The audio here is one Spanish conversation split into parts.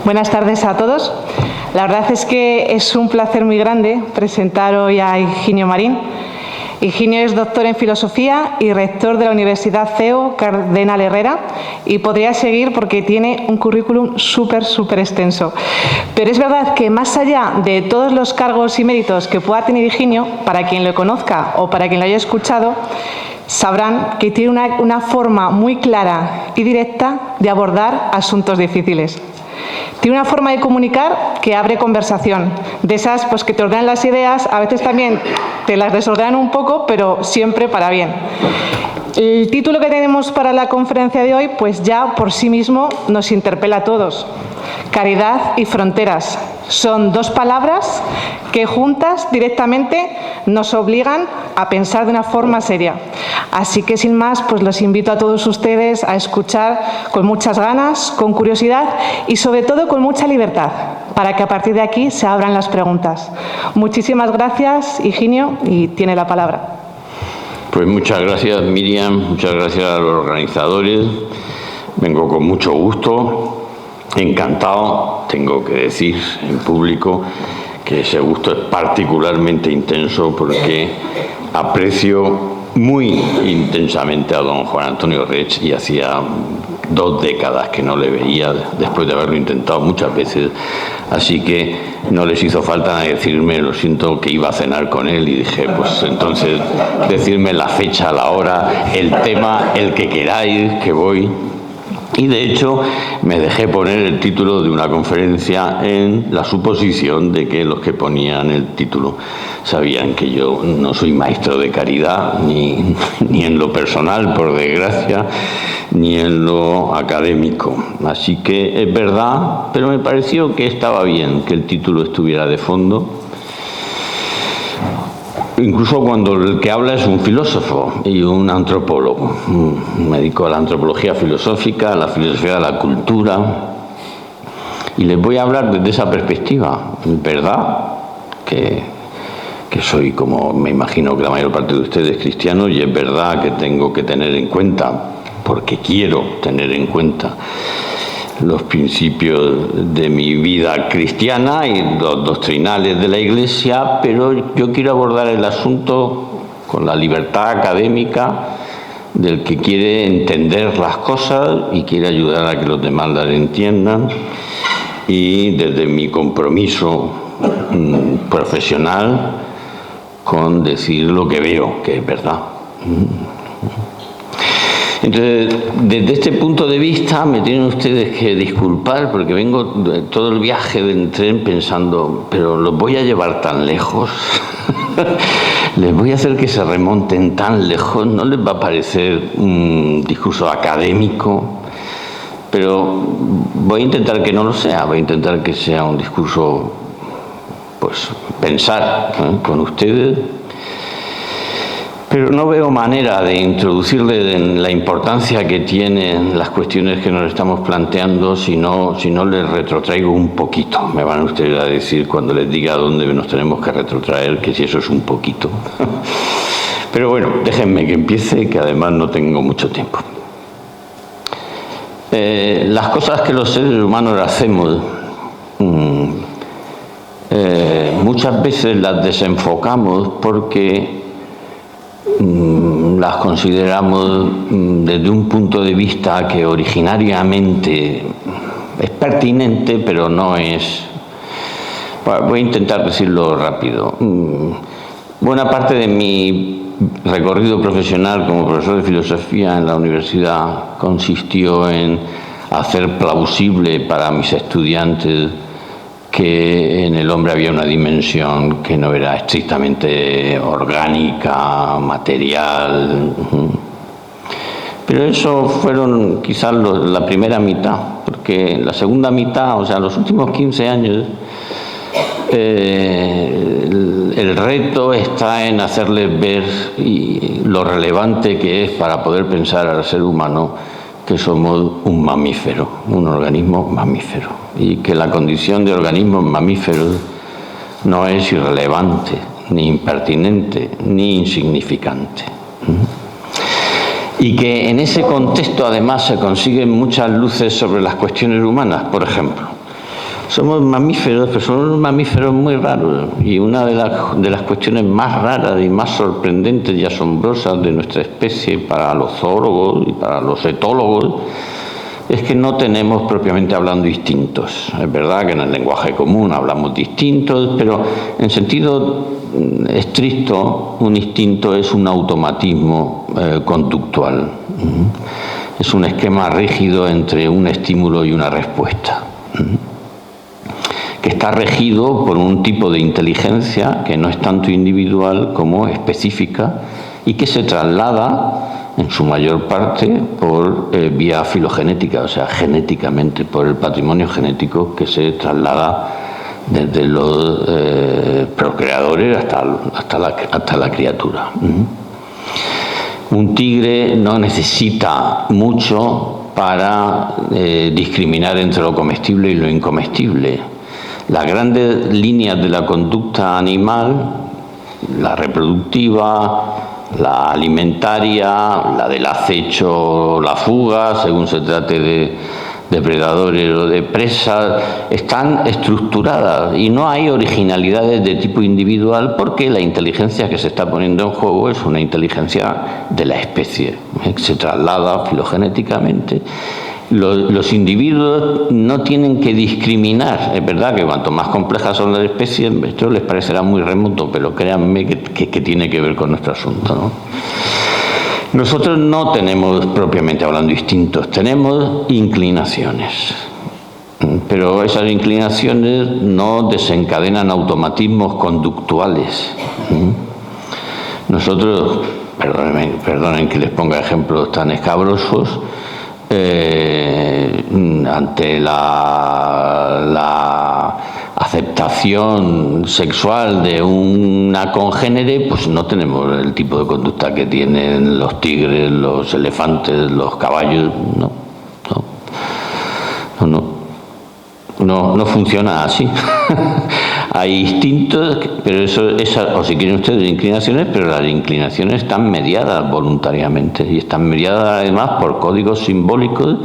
Buenas tardes a todos. La verdad es que es un placer muy grande presentar hoy a Higinio Marín. Higinio es doctor en Filosofía y rector de la Universidad CEU Cardenal Herrera, y podría seguir porque tiene un currículum súper extenso. Pero es verdad que más allá de todos los cargos y méritos que pueda tener Higinio, para quien lo conozca o para quien lo haya escuchado, sabrán que tiene una forma muy clara y directa de abordar asuntos difíciles. Tiene una forma de comunicar que abre conversación, de esas pues que te ordenan las ideas, a veces también te las desordenan un poco, pero siempre para bien. El título que tenemos para la conferencia de hoy, pues ya por sí mismo nos interpela a todos. Caridad y fronteras. Son dos palabras que juntas directamente nos obligan a pensar de una forma seria. Así que sin más, pues los invito a todos ustedes a escuchar con muchas ganas, con curiosidad y sobre todo con mucha libertad, para que a partir de aquí se abran las preguntas. Muchísimas gracias, Higinio, y tiene la palabra. Pues muchas gracias, Miriam, muchas gracias a los organizadores. Vengo con mucho gusto. Encantado, tengo que decir en público que ese gusto es particularmente intenso porque aprecio muy intensamente a don Juan Antonio Reig y hacía 2 décadas que no le veía después de haberlo intentado muchas veces, así que no les hizo falta decirme, lo siento, que iba a cenar con él, y dije, pues entonces decirme la fecha, la hora, el tema, el que queráis, que voy. Y de hecho me dejé poner el título de una conferencia en la suposición de que los que ponían el título sabían que yo no soy maestro de caridad, ni en lo personal, por desgracia, ni en lo académico. Así que es verdad, pero me pareció que estaba bien que el título estuviera de fondo. Incluso cuando el que habla es un filósofo y un antropólogo. Me dedico a la antropología filosófica, a la filosofía de la cultura, y les voy a hablar desde esa perspectiva. Es verdad que soy, como me imagino que la mayor parte de ustedes, cristianos, y es verdad que tengo que tener en cuenta, porque quiero tener en cuenta, los principios de mi vida cristiana y los doctrinales de la Iglesia, pero yo quiero abordar el asunto con la libertad académica del que quiere entender las cosas y quiere ayudar a que los demás las entiendan, y desde mi compromiso profesional con decir lo que veo, que es verdad. Entonces, desde este punto de vista me tienen ustedes que disculpar porque vengo de todo el viaje del tren pensando, pero los voy a llevar tan lejos, les voy a hacer que se remonten tan lejos, no les va a parecer un discurso académico, pero voy a intentar que no lo sea, voy a intentar que sea un discurso, pues, pensar con ustedes. Pero no veo manera de introducirle en la importancia que tienen las cuestiones que nos estamos planteando si no les retrotraigo un poquito. Me van ustedes a decir cuando les diga dónde nos tenemos que retrotraer, que si eso es un poquito. Pero bueno, déjenme que empiece, que además no tengo mucho tiempo. Las cosas que los seres humanos hacemos, muchas veces las desenfocamos porque las consideramos desde un punto de vista que originariamente es pertinente, pero no es... Bueno, voy a intentar decirlo rápido. Buena parte de mi recorrido profesional como profesor de filosofía en la universidad consistió en hacer plausible para mis estudiantes que en el hombre había una dimensión que no era estrictamente orgánica, material. Pero eso fueron quizás la primera mitad, porque la segunda mitad, o sea, los últimos 15 años, el reto está en hacerles ver lo relevante que es para poder pensar al ser humano que somos un mamífero, un organismo mamífero, y que la condición de organismos mamíferos no es irrelevante, ni impertinente, ni insignificante. Y que en ese contexto además se consiguen muchas luces sobre las cuestiones humanas. Por ejemplo, Somos mamíferos, pero somos mamíferos muy raros. Y una de las cuestiones más raras y más sorprendentes y asombrosas de nuestra especie para los zoólogos y para los etólogos es que no tenemos propiamente hablando instintos. Es verdad que en el lenguaje común hablamos de instintos, pero en sentido estricto un instinto es un automatismo conductual. Es un esquema rígido entre un estímulo y una respuesta, que está regido por un tipo de inteligencia que no es tanto individual como específica y que se traslada en su mayor parte por vía filogenética, o sea, genéticamente, por el patrimonio genético que se traslada desde los procreadores hasta la criatura. Un tigre no necesita mucho para discriminar entre lo comestible y lo incomestible. Las grandes líneas de la conducta animal, la reproductiva, la alimentaria, la del acecho, la fuga, según se trate de depredadores o de presas, están estructuradas y no hay originalidades de tipo individual porque la inteligencia que se está poniendo en juego es una inteligencia de la especie, que se traslada filogenéticamente. Los individuos no tienen que discriminar. Es verdad que cuanto más complejas son las especies, esto les parecerá muy remoto, pero créanme que tiene que ver con nuestro asunto, ¿no? Nosotros no tenemos, propiamente hablando, instintos, tenemos inclinaciones. Pero esas inclinaciones no desencadenan automatismos conductuales. Nosotros, perdonen que les ponga ejemplos tan escabrosos, ante la aceptación sexual de una congénere, pues no tenemos el tipo de conducta que tienen los tigres, los elefantes, los caballos. No funciona así. Hay instintos, pero o si quieren ustedes, inclinaciones, pero las inclinaciones están mediadas voluntariamente y están mediadas además por códigos simbólicos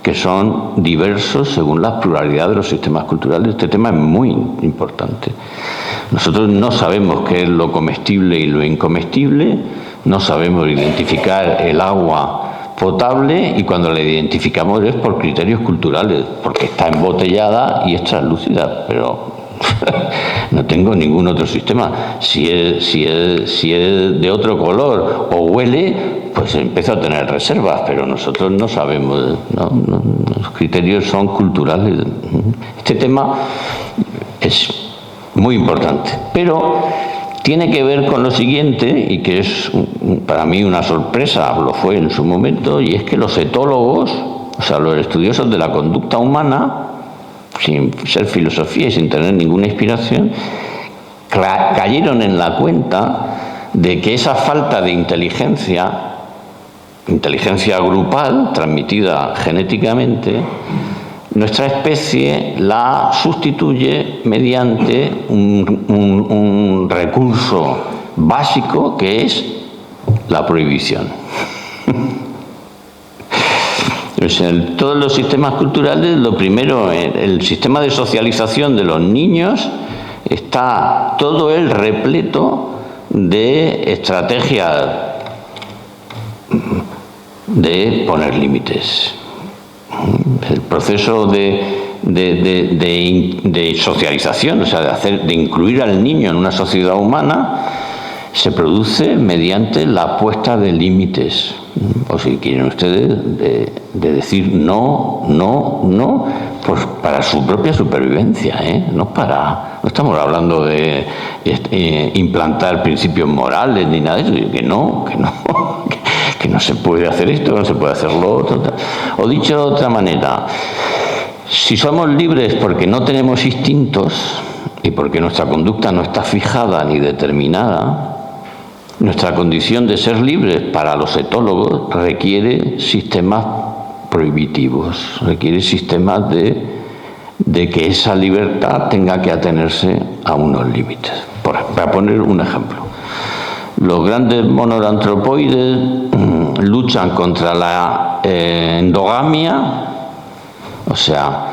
que son diversos según la pluralidad de los sistemas culturales. Este tema es muy importante. Nosotros no sabemos qué es lo comestible y lo incomestible, no sabemos identificar el agua potable y cuando la identificamos es por criterios culturales, porque está embotellada y es translúcida, pero no tengo ningún otro sistema. Si es de otro color o huele, pues empiezo a tener reservas, pero nosotros no sabemos, los criterios son culturales. Este tema es muy importante, pero tiene que ver con lo siguiente, y que es para mí una sorpresa, lo fue en su momento, y es que los etólogos, o sea, los estudiosos de la conducta humana, sin ser filosofía y sin tener ninguna inspiración, cayeron en la cuenta de que esa falta de inteligencia grupal, transmitida genéticamente, nuestra especie la sustituye mediante un recurso básico que es la prohibición. Pues en todos los sistemas culturales, lo primero, el sistema de socialización de los niños está todo él repleto de estrategias de poner límites. El proceso de socialización, o sea, de incluir al niño en una sociedad humana, se produce mediante la puesta de límites. O si quieren ustedes, de decir no, pues para su propia supervivencia, no estamos hablando de implantar principios morales ni nada de eso, que no se puede hacer esto, no se puede hacer lo otro. O dicho de otra manera, si somos libres porque no tenemos instintos y porque nuestra conducta no está fijada ni determinada, nuestra condición de ser libres para los etólogos requiere sistemas prohibitivos, requiere sistemas de que esa libertad tenga que atenerse a unos límites. Para poner un ejemplo, los grandes monos antropoides luchan contra la endogamia, o sea,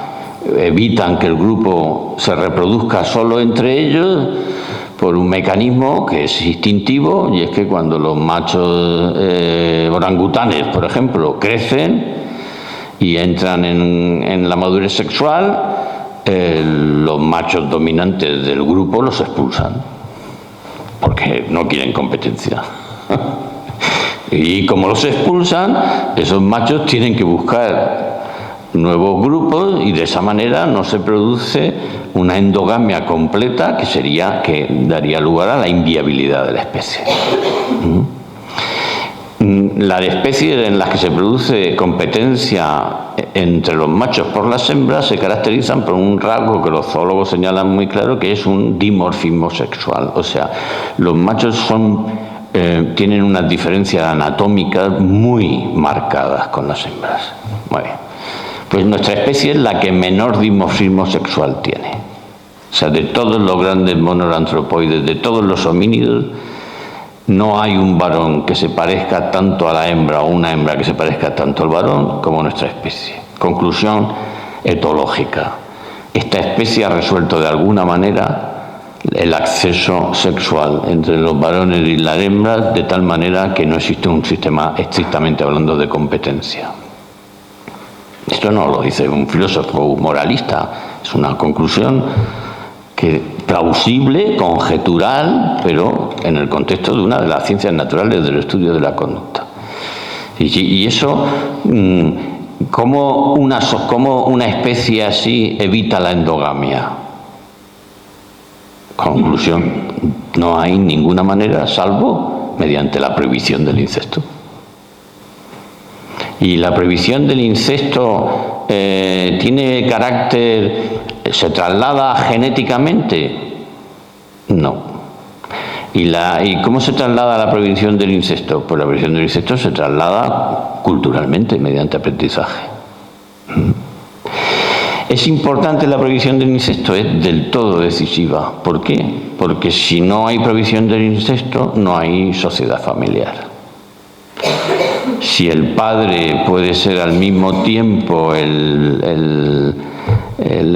evitan que el grupo se reproduzca solo entre ellos por un mecanismo que es instintivo, y es que cuando los machos orangutanes, por ejemplo, crecen y entran en la madurez sexual, los machos dominantes del grupo los expulsan, porque no quieren competencia. Y como los expulsan, esos machos tienen que buscar nuevos grupos, y de esa manera no se produce una endogamia completa que daría lugar a la inviabilidad de la especie. Las especies en las que se produce competencia entre los machos por las hembras se caracterizan por un rasgo que los zoólogos señalan muy claro, que es un dimorfismo sexual. O sea, los machos tienen unas diferencias anatómicas muy marcadas con las hembras. Muy bien. Pues nuestra especie es la que menor dimorfismo sexual tiene. O sea, de todos los grandes monoantropoides, de todos los homínidos, no hay un varón que se parezca tanto a la hembra, o una hembra que se parezca tanto al varón, como nuestra especie. Conclusión etológica: esta especie ha resuelto de alguna manera el acceso sexual entre los varones y las hembras, de tal manera que no existe un sistema estrictamente hablando de competencia. Esto no lo dice un filósofo moralista, es una conclusión plausible, conjetural, pero en el contexto de una de las ciencias naturales del estudio de la conducta. Y eso, ¿cómo una especie así evita la endogamia? Conclusión: no hay ninguna manera salvo mediante la prohibición del incesto. Y la prohibición del incesto tiene carácter, ¿se traslada genéticamente? No. ¿Y cómo se traslada la prohibición del incesto? Pues la prohibición del incesto se traslada culturalmente, mediante aprendizaje. ¿Es importante la prohibición del incesto? Es del todo decisiva. ¿Por qué? Porque si no hay prohibición del incesto, no hay sociedad familiar. Si el padre puede ser al mismo tiempo el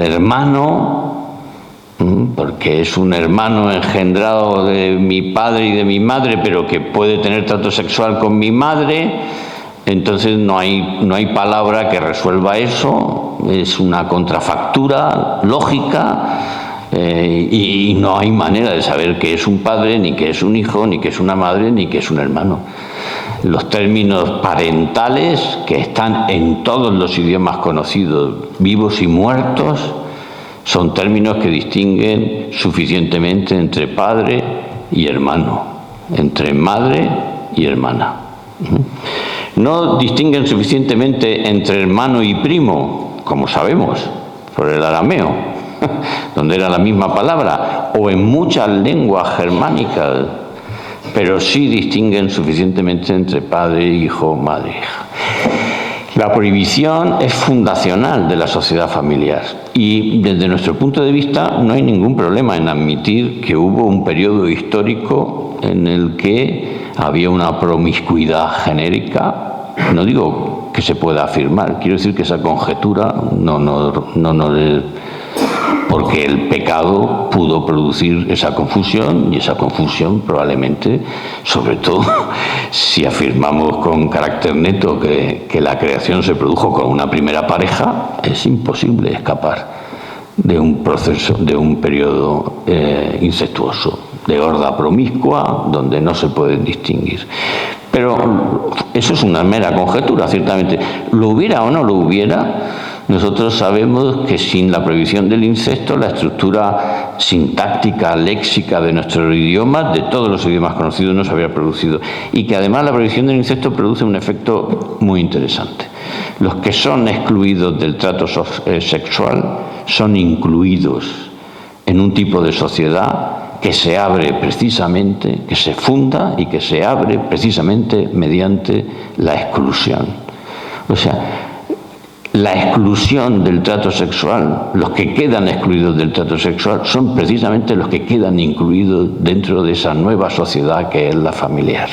hermano, porque es un hermano engendrado de mi padre y de mi madre, pero que puede tener trato sexual con mi madre, entonces no hay palabra que resuelva eso. Es una contrafactura lógica, y no hay manera de saber qué es un padre, ni qué es un hijo, ni qué es una madre, ni qué es un hermano. Los términos parentales, que están en todos los idiomas conocidos, vivos y muertos, son términos que distinguen suficientemente entre padre y hermano, entre madre y hermana. No distinguen suficientemente entre hermano y primo, como sabemos, por el arameo, donde era la misma palabra, o en muchas lenguas germánicas, pero sí distinguen suficientemente entre padre, hijo, madre, hija. La prohibición es fundacional de la sociedad familiar, y desde nuestro punto de vista no hay ningún problema en admitir que hubo un periodo histórico en el que había una promiscuidad genérica. No digo que se pueda afirmar, quiero decir que esa conjetura no es, porque el pecado pudo producir esa confusión, y esa confusión probablemente, sobre todo si afirmamos con carácter neto que la creación se produjo con una primera pareja, es imposible escapar de un proceso, de un periodo incestuoso, de horda promiscua, donde no se pueden distinguir. Pero eso es una mera conjetura, ciertamente. Lo hubiera o no lo hubiera, nosotros sabemos que sin la prohibición del incesto, la estructura sintáctica, léxica de nuestros idiomas, de todos los idiomas conocidos, no se habría producido. Y que además la prohibición del incesto produce un efecto muy interesante. Los que son excluidos del trato sexual son incluidos en un tipo de sociedad que se abre precisamente, que se funda y que se abre precisamente mediante la exclusión. O sea, la exclusión del trato sexual, los que quedan excluidos del trato sexual son precisamente los que quedan incluidos dentro de esa nueva sociedad que es la familiar.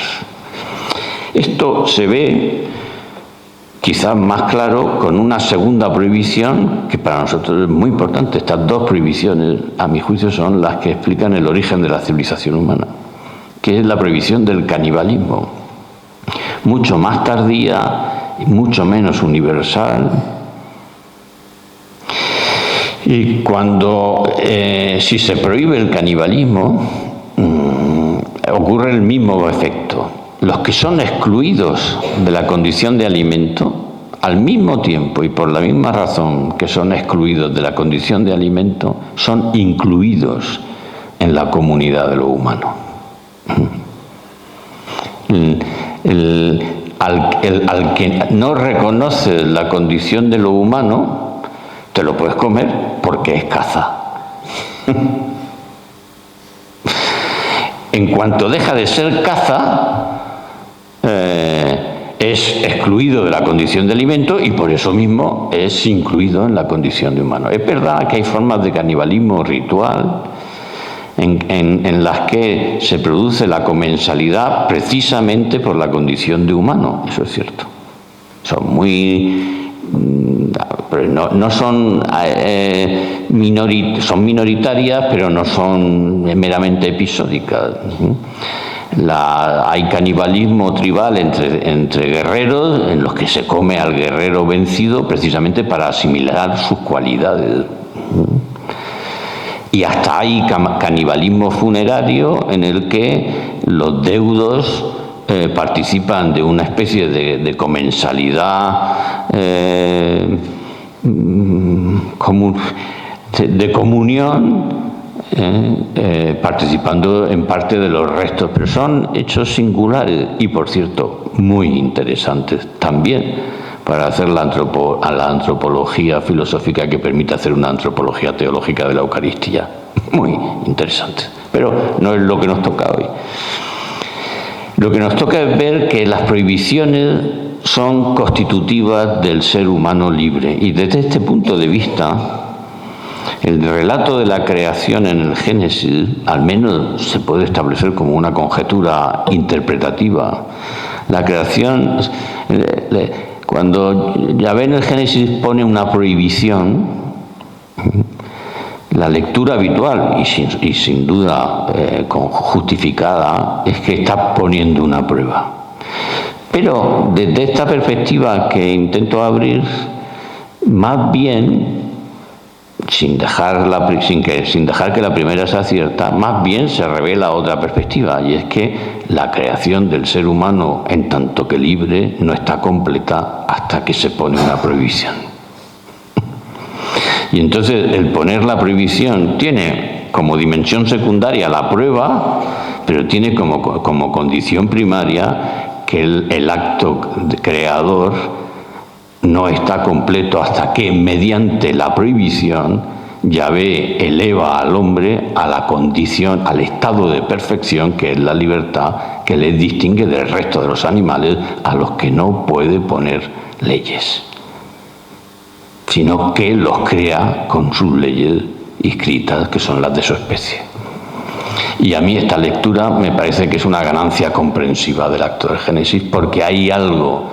Esto se ve quizás más claro con una segunda prohibición, que para nosotros es muy importante. Estas dos prohibiciones, a mi juicio, son las que explican el origen de la civilización humana, que es la prohibición del canibalismo, mucho más tardía y mucho menos universal. Y cuando, si se prohíbe el canibalismo, ocurre el mismo efecto. Los que son excluidos de la condición de alimento, al mismo tiempo y por la misma razón que son excluidos de la condición de alimento, son incluidos en la comunidad de lo humano. Al que no reconoce la condición de lo humano, te lo puedes comer porque es caza. En cuanto deja de ser caza, es excluido de la condición de alimento y por eso mismo es incluido en la condición de humano. Es verdad que hay formas de canibalismo ritual en las que se produce la comensalidad precisamente por la condición de humano, eso es cierto. Son muy... no son son minoritarias, pero no son meramente episódicas. Hay canibalismo tribal entre guerreros, en los que se come al guerrero vencido precisamente para asimilar sus cualidades. Y hasta hay canibalismo funerario en el que los deudos participan de una especie de comensalidad, de comunión, participando en parte de los restos, pero son hechos singulares y, por cierto, muy interesantes también para hacer la antropología filosófica que permite hacer una antropología teológica de la Eucaristía. Muy interesante, pero no es lo que nos toca hoy. Lo que nos toca es ver que las prohibiciones son constitutivas del ser humano libre, y desde este punto de vista el relato de la creación en el Génesis al menos se puede establecer como una conjetura interpretativa. La creación, cuando Yahvé en el Génesis pone una prohibición, la lectura habitual y sin duda justificada es que está poniendo una prueba. Pero desde esta perspectiva que intento abrir, más bien, sin dejar que la primera sea cierta, más bien se revela otra perspectiva, y es que la creación del ser humano en tanto que libre no está completa hasta que se pone una prohibición. Y entonces el poner la prohibición tiene como dimensión secundaria la prueba, pero tiene como condición primaria que el acto creador no está completo hasta que, mediante la prohibición, Yahvé eleva al hombre a la condición, al estado de perfección, que es la libertad, que le distingue del resto de los animales a los que no puede poner leyes, sino que los crea con sus leyes inscritas, que son las de su especie. Y a mí esta lectura me parece que es una ganancia comprensiva del acto del Génesis, porque hay algo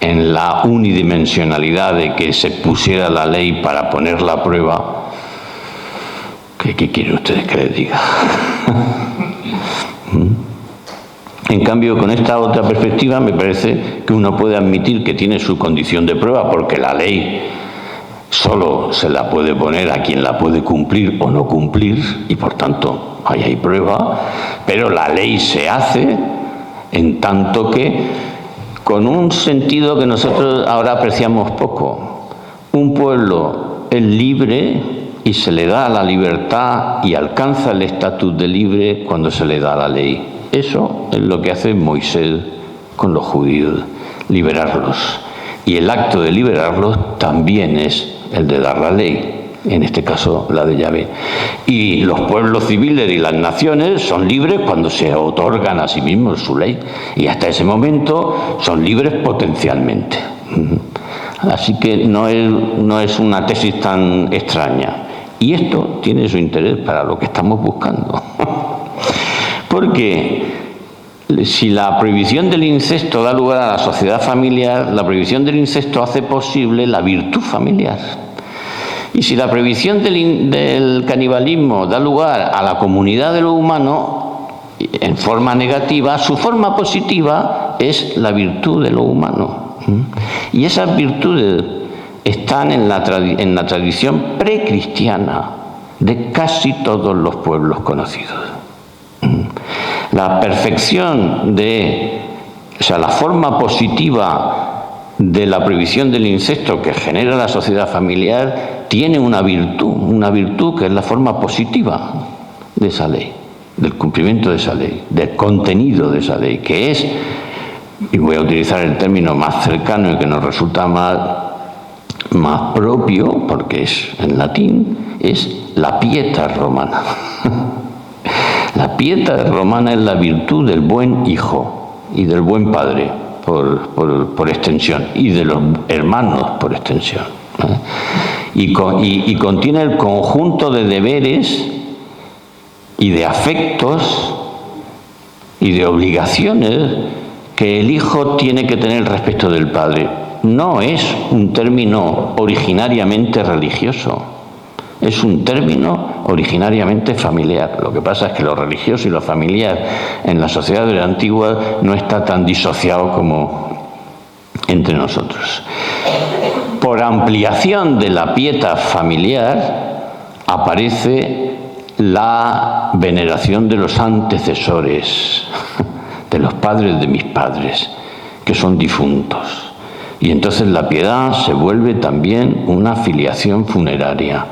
en la unidimensionalidad de que se pusiera la ley para poner la prueba. ¿Qué quieren ustedes que les diga? En cambio, con esta otra perspectiva me parece que uno puede admitir que tiene su condición de prueba, porque la ley solo se la puede poner a quien la puede cumplir o no cumplir, y por tanto ahí hay prueba, pero la ley se hace en tanto que, con un sentido que nosotros ahora apreciamos poco, un pueblo es libre y se le da la libertad y alcanza el estatus de libre cuando se le da la ley. Eso es lo que hace Moisés con los judíos, liberarlos. Y el acto de liberarlos también es el de dar la ley, en este caso la de Yahvé. Y los pueblos civiles y las naciones son libres cuando se otorgan a sí mismos su ley, y hasta ese momento son libres potencialmente. Así que no es una tesis tan extraña, y esto tiene su interés para lo que estamos buscando. Porque Si la prohibición del incesto da lugar a la sociedad familiar, la prohibición del incesto hace posible la virtud familiar. Y si la prohibición del canibalismo da lugar a la comunidad de lo humano en forma negativa, su forma positiva es la virtud de lo humano. Y esas virtudes están en la tradición precristiana de casi todos los pueblos conocidos. La perfección la forma positiva de la prohibición del incesto que genera la sociedad familiar tiene una virtud que es la forma positiva de esa ley, del cumplimiento de esa ley, del contenido de esa ley, que es, y voy a utilizar el término más cercano y que nos resulta más propio, porque es en latín, es la pietas romana. La pietas romana es la virtud del buen hijo y del buen padre, por extensión, y de los hermanos, por extensión. Y contiene el conjunto de deberes y de afectos y de obligaciones que el hijo tiene que tener respecto del padre. No es un término originariamente religioso. Es un término originariamente familiar. Lo que pasa es que lo religioso y lo familiar en la sociedad de la antigua no está tan disociado como entre nosotros. Por ampliación de la pieta familiar aparece la veneración de los antecesores, de los padres de mis padres, que son difuntos. Y entonces la piedad se vuelve también una filiación funeraria.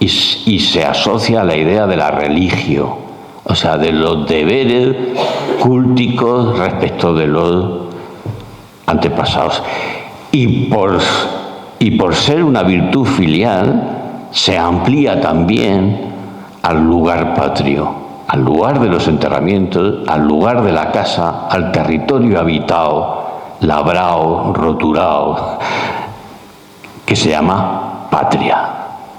Y se asocia a la idea de la religio, o sea, de los deberes cúlticos respecto de los antepasados. Y por ser una virtud filial, se amplía también al lugar patrio, al lugar de los enterramientos, al lugar de la casa, al territorio habitado, labrado, roturado, que se llama patria.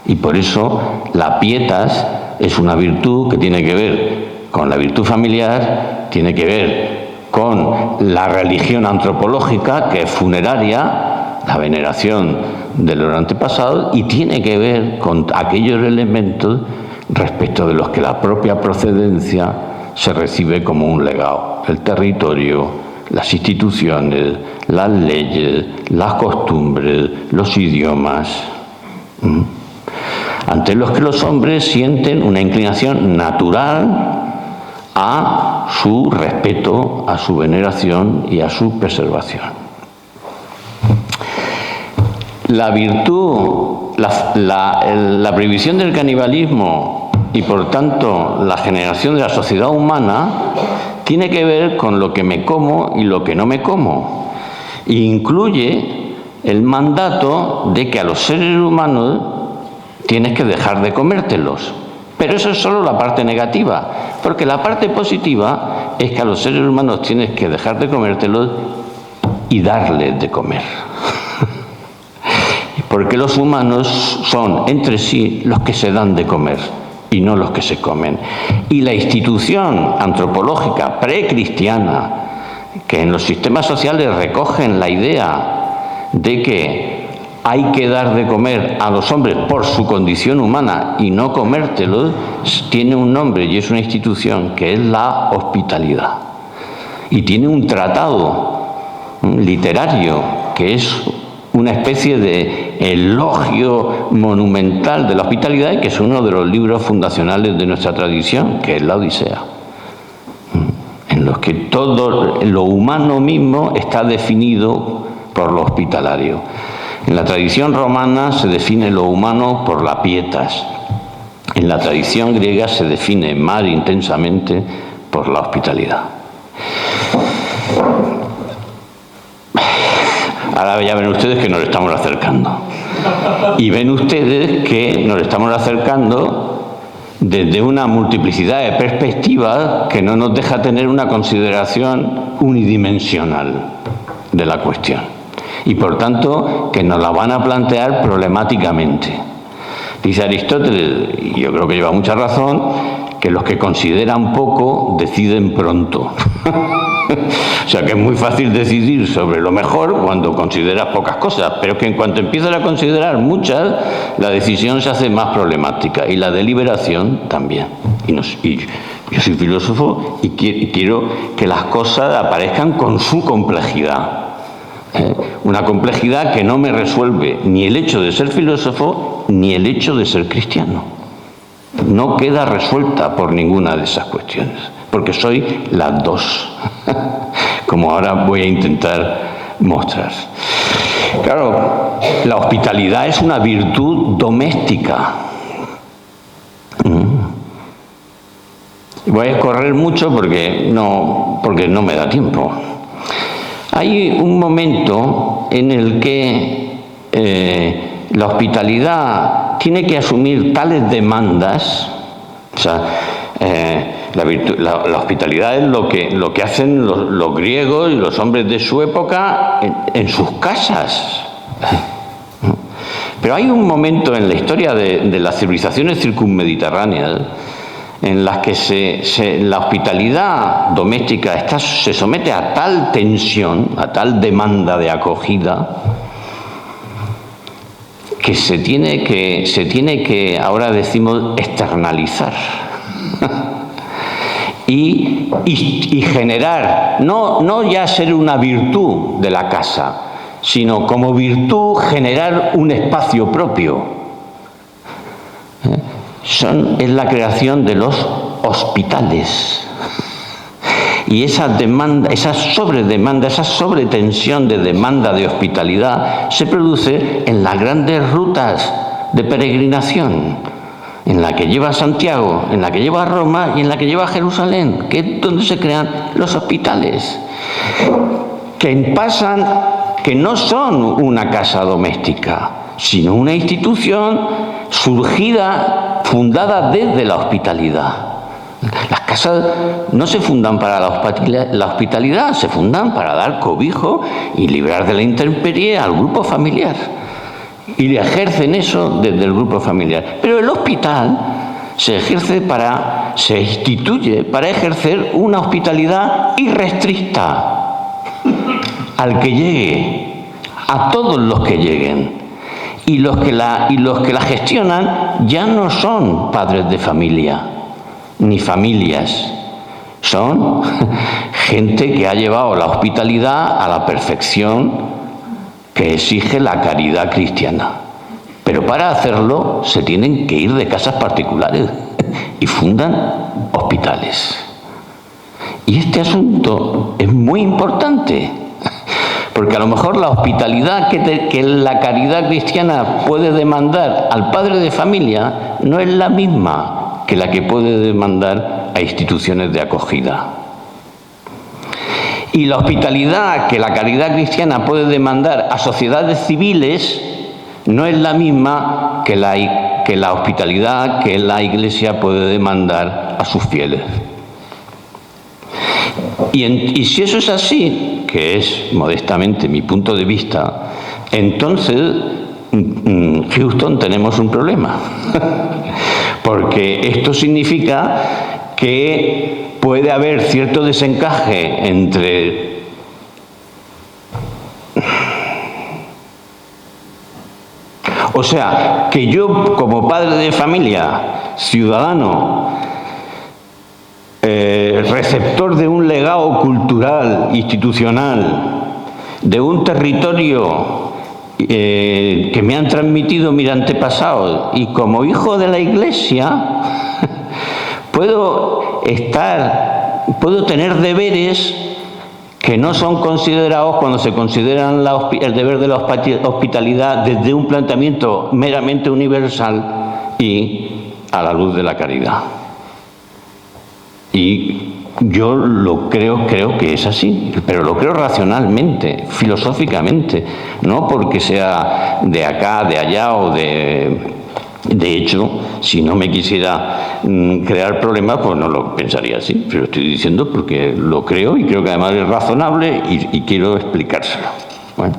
Y por eso la pietas es una virtud que tiene que ver con la virtud familiar, tiene que ver con la religión antropológica, que es funeraria, la veneración de los antepasados, y tiene que ver con aquellos elementos respecto de los que la propia procedencia se recibe como un legado: el territorio, las instituciones, las leyes, las costumbres, los idiomas, ante los que los hombres sienten una inclinación natural a su respeto, a su veneración y a su preservación. La virtud, la prohibición del canibalismo y por tanto la generación de la sociedad humana tiene que ver con lo que me como y lo que no me como. E incluye el mandato de que a los seres humanos tienes que dejar de comértelos. Pero eso es solo la parte negativa, porque la parte positiva es que a los seres humanos tienes que dejar de comértelos y darles de comer. Porque los humanos son entre sí los que se dan de comer y no los que se comen. Y la institución antropológica precristiana, que en los sistemas sociales recogen la idea de que hay que dar de comer a los hombres por su condición humana y no comértelos, tiene un nombre y es una institución que es la hospitalidad. Y tiene un tratado literario que es una especie de elogio monumental de la hospitalidad, y que es uno de los libros fundacionales de nuestra tradición, que es la Odisea, en los que todo lo humano mismo está definido por lo hospitalario. En la tradición romana se define lo humano por la pietas. En la tradición griega se define más intensamente por la hospitalidad. Ahora ya ven ustedes que nos estamos acercando. Y ven ustedes que nos estamos acercando desde una multiplicidad de perspectivas que no nos deja tener una consideración unidimensional de la cuestión. Y por tanto, que nos la van a plantear problemáticamente. Dice Aristóteles, y yo creo que lleva mucha razón, que los que consideran poco deciden pronto. O sea que es muy fácil decidir sobre lo mejor cuando consideras pocas cosas, pero que en cuanto empiezas a considerar muchas, la decisión se hace más problemática y la deliberación también. Y yo soy filósofo y quiero que las cosas aparezcan con su complejidad. Una complejidad que no me resuelve ni el hecho de ser filósofo ni el hecho de ser cristiano. No queda resuelta por ninguna de esas cuestiones, porque soy las dos, como ahora voy a intentar mostrar. Claro, la hospitalidad es una virtud doméstica. Voy a correr mucho porque no me da tiempo. Hay un momento en el que la hospitalidad tiene que asumir tales demandas. O sea, la hospitalidad es lo que hacen los griegos y los hombres de su época en sus casas. Pero hay un momento en la historia de las civilizaciones circunmediterráneas en las que la hospitalidad doméstica se somete a tal tensión, a tal demanda de acogida, que se tiene que, ahora decimos, externalizar. y generar, no ya ser una virtud de la casa, sino como virtud generar un espacio propio. Es la creación de los hospitales. Y esa demanda, esa sobredemanda, esa sobretensión de demanda de hospitalidad se produce en las grandes rutas de peregrinación, en la que lleva a Santiago, en la que lleva a Roma y en la que lleva a Jerusalén, que es donde se crean los hospitales, que no son una casa doméstica, sino una institución surgida, fundada desde la hospitalidad. Las casas no se fundan para la hospitalidad, se fundan para dar cobijo y librar de la intemperie al grupo familiar. Y ejercen eso desde el grupo familiar. Pero el hospital se instituye para ejercer una hospitalidad irrestricta al que llegue, a todos los que lleguen. Y los que la gestionan ya no son padres de familia, ni familias. Son gente que ha llevado la hospitalidad a la perfección que exige la caridad cristiana. Pero para hacerlo se tienen que ir de casas particulares y fundan hospitales. Y este asunto es muy importante, porque a lo mejor la hospitalidad que la caridad cristiana puede demandar al padre de familia no es la misma que la que puede demandar a instituciones de acogida. Y la hospitalidad que la caridad cristiana puede demandar a sociedades civiles no es la misma que la hospitalidad que la Iglesia puede demandar a sus fieles. Y si eso es así, que es modestamente mi punto de vista, entonces, Houston, tenemos un problema. Porque esto significa que puede haber cierto desencaje entre o sea, que yo como padre de familia, ciudadano, receptor de un legado cultural, institucional, de un territorio que me han transmitido mis antepasados, y como hijo de la Iglesia puedo tener deberes que no son considerados cuando se consideran el deber de la hospitalidad desde un planteamiento meramente universal y a la luz de la caridad. Y yo lo creo que es así, pero lo creo racionalmente, filosóficamente, no porque sea de acá, de allá o de hecho, si no me quisiera crear problemas, pues no lo pensaría así, pero estoy diciendo porque lo creo y creo que además es razonable y quiero explicárselo. Bueno.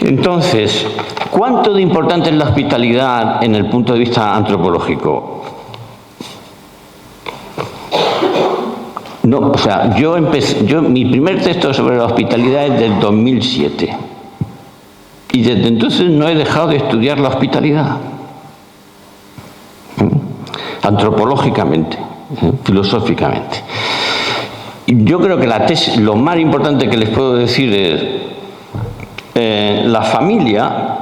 Entonces, ¿cuánto de importante es la hospitalidad en el punto de vista antropológico? No, o sea, mi primer texto sobre la hospitalidad es del 2007. Y desde entonces no he dejado de estudiar la hospitalidad. Antropológicamente, filosóficamente. Yo creo que la tesis, lo más importante que les puedo decir es la familia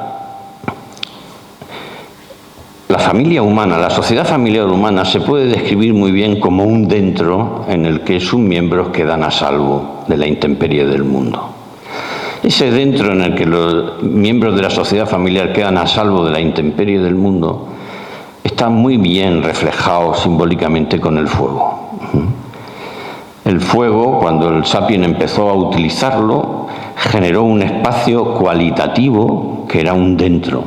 humana, la sociedad familiar humana se puede describir muy bien como un dentro en el que sus miembros quedan a salvo de la intemperie del mundo. Ese dentro en el que los miembros de la sociedad familiar quedan a salvo de la intemperie del mundo está muy bien reflejado simbólicamente con el fuego. El fuego, cuando el Sapien empezó a utilizarlo, generó un espacio cualitativo que era un dentro.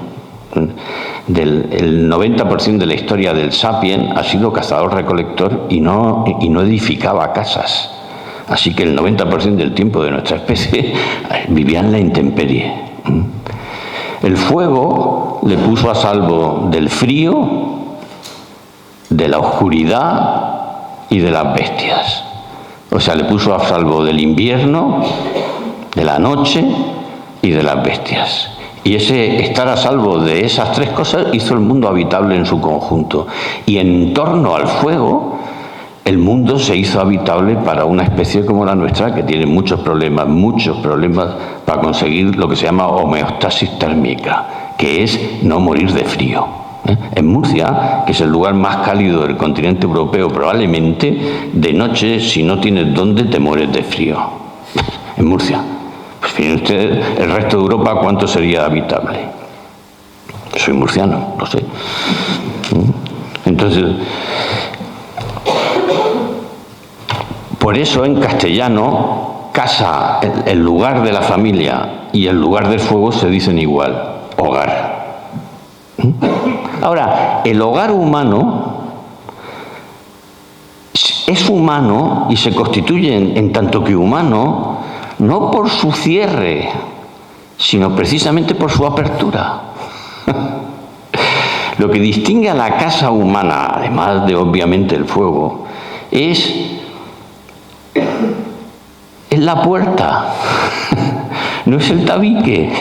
El 90% de la historia del Sapien ha sido cazador-recolector y no edificaba casas. Así que el 90% del tiempo de nuestra especie vivía en la intemperie. El fuego le puso a salvo del frío, de la oscuridad y de las bestias. O sea, le puso a salvo del invierno, de la noche y de las bestias. Y ese estar a salvo de esas tres cosas hizo el mundo habitable en su conjunto. Y en torno al fuego, el mundo se hizo habitable para una especie como la nuestra, que tiene muchos problemas para conseguir lo que se llama homeostasis térmica, que es no morir de frío. En Murcia, que es el lugar más cálido del continente europeo, probablemente de noche, si no tienes dónde, te mueres de frío. En Murcia. Pues miren ustedes, el resto de Europa, ¿cuánto sería habitable? Soy murciano, lo sé. Entonces, por eso en castellano, casa, el lugar de la familia y el lugar del fuego se dicen igual, hogar. Ahora, el hogar humano es humano y se constituye en tanto que humano no por su cierre, sino precisamente por su apertura. Lo que distingue a la casa humana, además de obviamente el fuego, es la puerta, no es el tabique.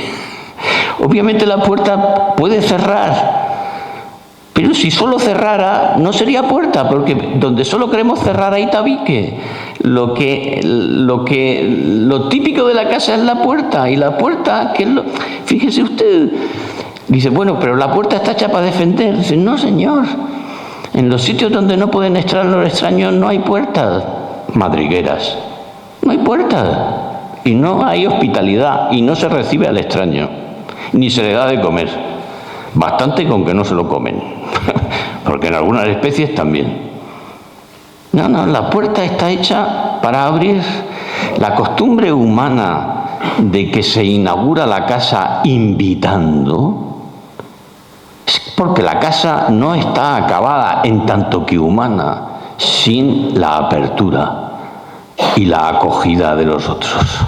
Obviamente la puerta puede cerrar, pero si solo cerrara no sería puerta, porque donde solo queremos cerrar hay tabique. Lo típico de la casa es la puerta, y la puerta, fíjese usted, dice, bueno, pero la puerta está hecha para defender. Dice, no, señor, en los sitios donde no pueden entrar los extraños no hay puertas madrigueras, no hay puertas, y no hay hospitalidad, y no se recibe al extraño, ni se le da de comer. Bastante con que no se lo comen, porque en algunas especies también. No, la puerta está hecha para abrir. La costumbre humana de que se inaugura la casa invitando es porque la casa no está acabada en tanto que humana sin la apertura y la acogida de los otros.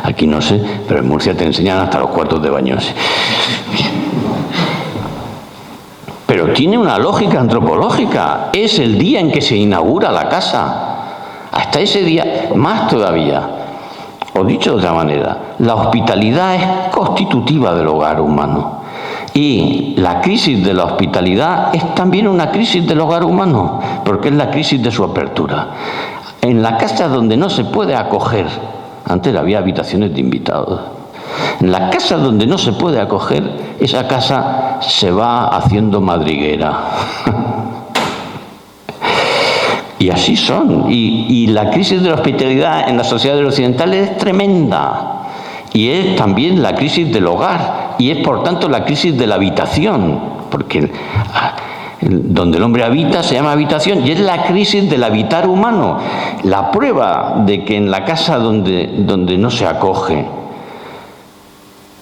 Aquí no sé, pero en Murcia te enseñan hasta los cuartos de baño. Pero tiene una lógica antropológica. Es el día en que se inaugura la casa. Hasta ese día, más todavía. O dicho de otra manera, la hospitalidad es constitutiva del hogar humano. Y la crisis de la hospitalidad es también una crisis del hogar humano, porque es la crisis de su apertura. En la casa donde no se puede acoger, antes había habitaciones de invitados, en la casa donde no se puede acoger, esa casa se va haciendo madriguera. Y así son. Y la crisis de la hospitalidad en las sociedades occidentales es tremenda. Y es también la crisis del hogar. Y es, por tanto, la crisis de la habitación. Porque donde el hombre habita se llama habitación. Y es la crisis del habitar humano. La prueba de que en la casa donde no se acoge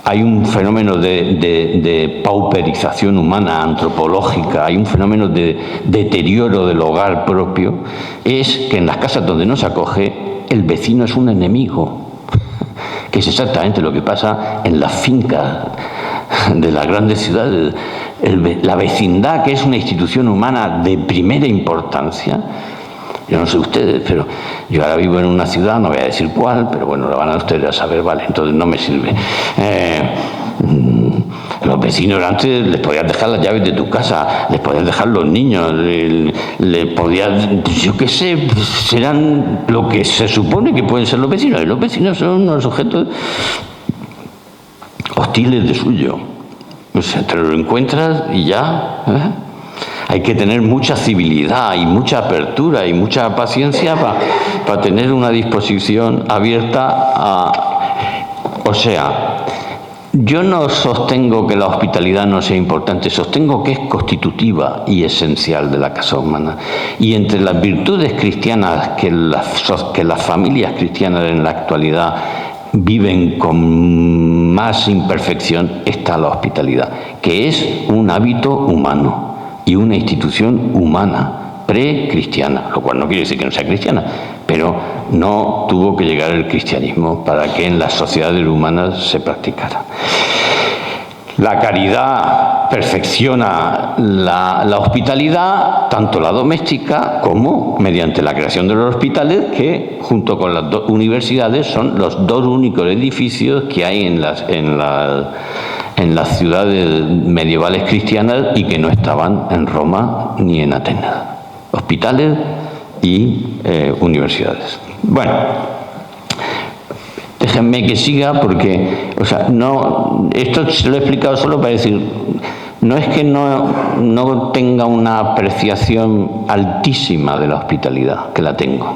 hay un fenómeno de pauperización humana, antropológica, hay un fenómeno de deterioro del hogar propio, es que en las casas donde no se acoge, el vecino es un enemigo, que es exactamente lo que pasa en las fincas de las grandes ciudades. La vecindad, que es una institución humana de primera importancia. Yo no sé ustedes, pero yo ahora vivo en una ciudad, no voy a decir cuál, pero bueno, lo van a ustedes a saber, vale, entonces no me sirve. Los vecinos antes les podías dejar las llaves de tu casa, les podías dejar los niños, les podías, yo qué sé, serán lo que se supone que pueden ser los vecinos, y los vecinos son unos sujetos hostiles de suyo. O sea, te lo encuentras y ya, Hay que tener mucha civilidad y mucha apertura y mucha paciencia para tener una disposición abierta a... O sea, yo no sostengo que la hospitalidad no sea importante, sostengo que es constitutiva y esencial de la casa humana. Y entre las virtudes cristianas que las familias cristianas en la actualidad viven con más imperfección está la hospitalidad, que es un hábito humano y una institución humana, precristiana, lo cual no quiere decir que no sea cristiana, pero no tuvo que llegar el cristianismo para que en las sociedades humanas se practicara. La caridad perfecciona la hospitalidad, tanto la doméstica como mediante la creación de los hospitales, que junto con las dos universidades son los dos únicos edificios que hay en las ciudades medievales cristianas y que no estaban en Roma ni en Atenas. Hospitales y universidades. Bueno, déjenme que siga porque, o sea, no, esto se lo he explicado solo para decir, no es que no tenga una apreciación altísima de la hospitalidad, que la tengo,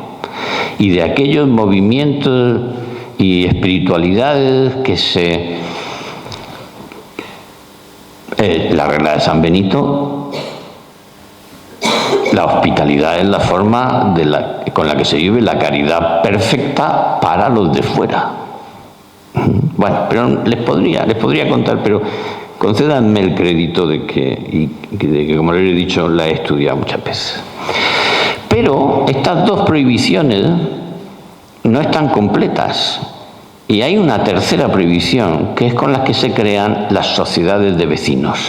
y de aquellos movimientos y espiritualidades que la regla de San Benito, la hospitalidad es la forma con la que se vive la caridad perfecta para los de fuera. Bueno, pero les podría contar, pero concédanme el crédito de que, como les he dicho, la he estudiado muchas veces. Pero estas dos prohibiciones no están completas. Y hay una tercera prohibición, que es con la que se crean las sociedades de vecinos.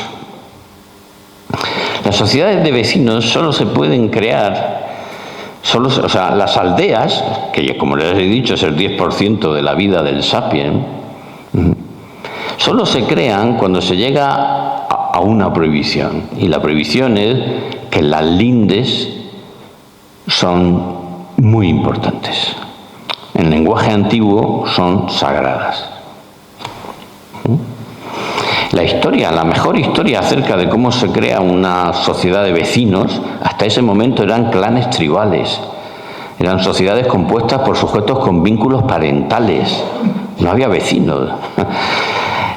Las sociedades de vecinos solo se pueden crear, o sea, las aldeas, que como les he dicho es el 10% de la vida del sapiens, solo se crean cuando se llega a una prohibición. Y la prohibición es que las lindes son muy importantes. En lenguaje antiguo son sagradas. La mejor historia acerca de cómo se crea una sociedad de vecinos, hasta ese momento eran clanes tribales. Eran sociedades compuestas por sujetos con vínculos parentales. No había vecinos.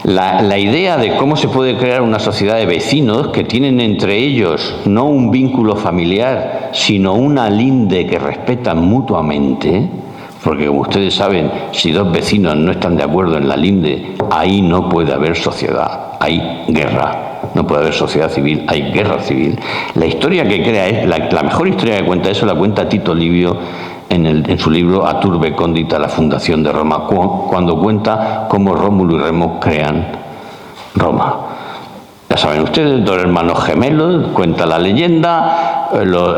La idea de cómo se puede crear una sociedad de vecinos que tienen entre ellos no un vínculo familiar, sino una linde que respetan mutuamente, porque como ustedes saben, si dos vecinos no están de acuerdo en la linde, ahí no puede haber sociedad, hay guerra, no puede haber sociedad civil, hay guerra civil. La historia que crea, la mejor historia que cuenta eso, la cuenta Tito Livio en su libro A Turbe Condita, la fundación de Roma, cuando cuenta cómo Rómulo y Remo crean Roma. Ya saben ustedes, dos hermanos gemelos, cuenta la leyenda,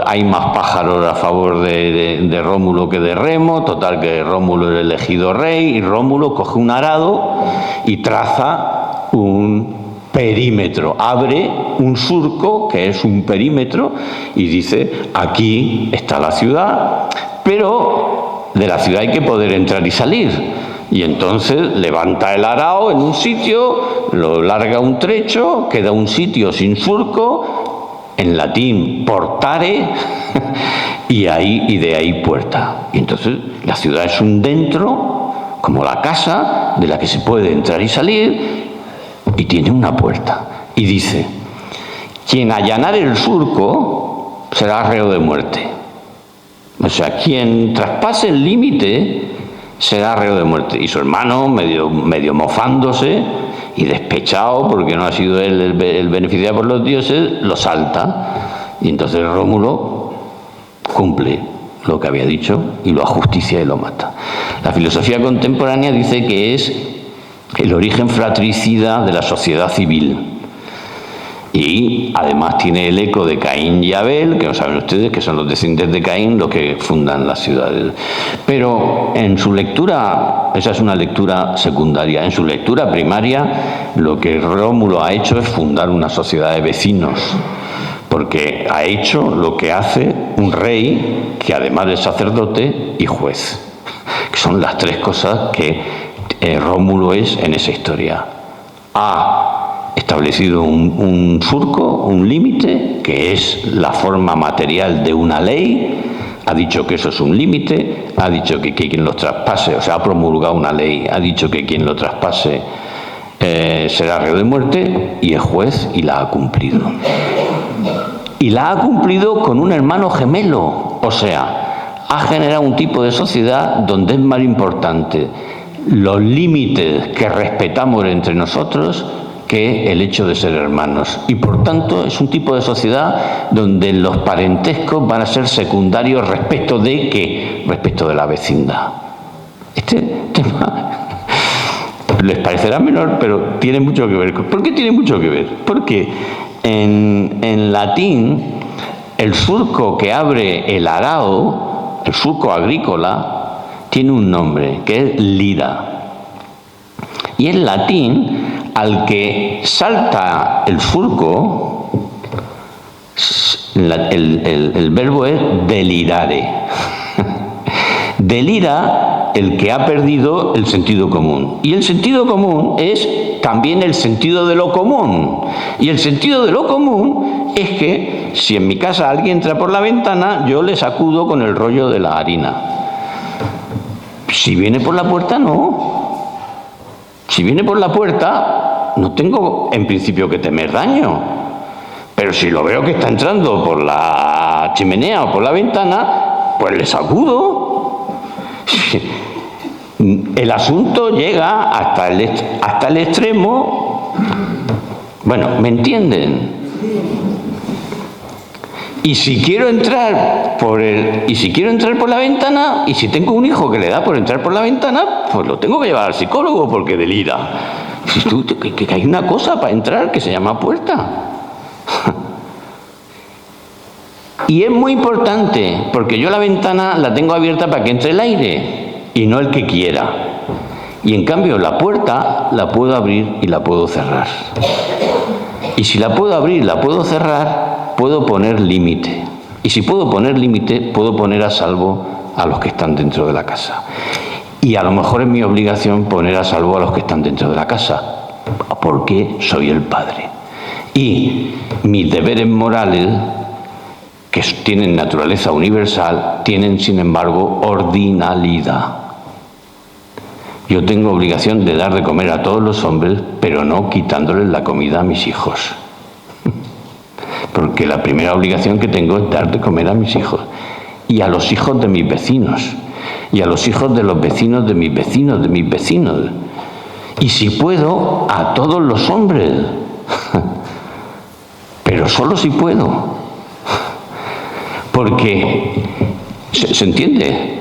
hay más pájaros a favor de Rómulo que de Remo, total que Rómulo es elegido rey y Rómulo coge un arado y traza un perímetro, abre un surco que es un perímetro y dice, aquí está la ciudad, pero de la ciudad hay que poder entrar y salir. Y entonces levanta el arao en un sitio, lo larga un trecho, queda un sitio sin surco, en latín portare, y de ahí puerta. Y entonces la ciudad es un dentro, como la casa, de la que se puede entrar y salir, y tiene una puerta. Y dice, quien allanare el surco será reo de muerte. O sea, quien traspase el límite será reo de muerte. Y su hermano, medio mofándose y despechado porque no ha sido él el beneficiado por los dioses, lo salta. Y entonces Rómulo cumple lo que había dicho y lo ajusticia y lo mata. La filosofía contemporánea dice que es el origen fratricida de la sociedad civil. Y además tiene el eco de Caín y Abel, que no saben ustedes que son los descendientes de Caín los que fundan las ciudades. Pero en su lectura, esa es una lectura secundaria, en su lectura primaria lo que Rómulo ha hecho es fundar una sociedad de vecinos, porque ha hecho lo que hace un rey que además es sacerdote y juez, que son las tres cosas que Rómulo es en esa historia. Ha establecido un surco, un límite, que es la forma material de una ley, ha dicho que eso es un límite, ha dicho que quien lo traspase, o sea, ha promulgado una ley, ha dicho que quien lo traspase será reo de muerte, y es juez y la ha cumplido. Y la ha cumplido con un hermano gemelo, o sea, ha generado un tipo de sociedad donde es más importante los límites que respetamos entre nosotros que el hecho de ser hermanos. Y por tanto es un tipo de sociedad donde los parentescos van a ser secundarios respecto de ¿qué? Respecto de la vecindad. Este tema les parecerá menor, pero tiene mucho que ver. ¿Por qué tiene mucho que ver? Porque en latín el surco que abre el arao, el surco agrícola, tiene un nombre, que es lira. Y en latín, al que salta el surco, el verbo es delirare. Delira el que ha perdido el sentido común. Y el sentido común es también el sentido de lo común. Y el sentido de lo común es que si en mi casa alguien entra por la ventana, yo le sacudo con el rollo de la harina. Si viene por la puerta, no. Si viene por la puerta, no tengo en principio que temer daño. Pero si lo veo que está entrando por la chimenea o por la ventana, pues le sacudo. El asunto llega hasta el extremo. Bueno, ¿me entienden? Y si quiero entrar por la ventana, y si tengo un hijo que le da por entrar por la ventana, pues lo tengo que llevar al psicólogo porque delira. Que hay una cosa para entrar que se llama puerta. Y es muy importante, porque yo la ventana la tengo abierta para que entre el aire y no el que quiera. Y en cambio la puerta la puedo abrir y la puedo cerrar. Y si la puedo abrir y la puedo cerrar, puedo poner límite. Y si puedo poner límite, puedo poner a salvo a los que están dentro de la casa. Y a lo mejor es mi obligación poner a salvo a los que están dentro de la casa, porque soy el padre. Y mis deberes morales, que tienen naturaleza universal, tienen sin embargo ordinalidad. Yo tengo obligación de dar de comer a todos los hombres, pero no quitándoles la comida a mis hijos. Porque la primera obligación que tengo es dar de comer a mis hijos. Y a los hijos de mis vecinos. Y a los hijos de los vecinos de mis vecinos, de mis vecinos. Y si puedo, a todos los hombres. Pero solo si puedo. Porque, ¿se entiende?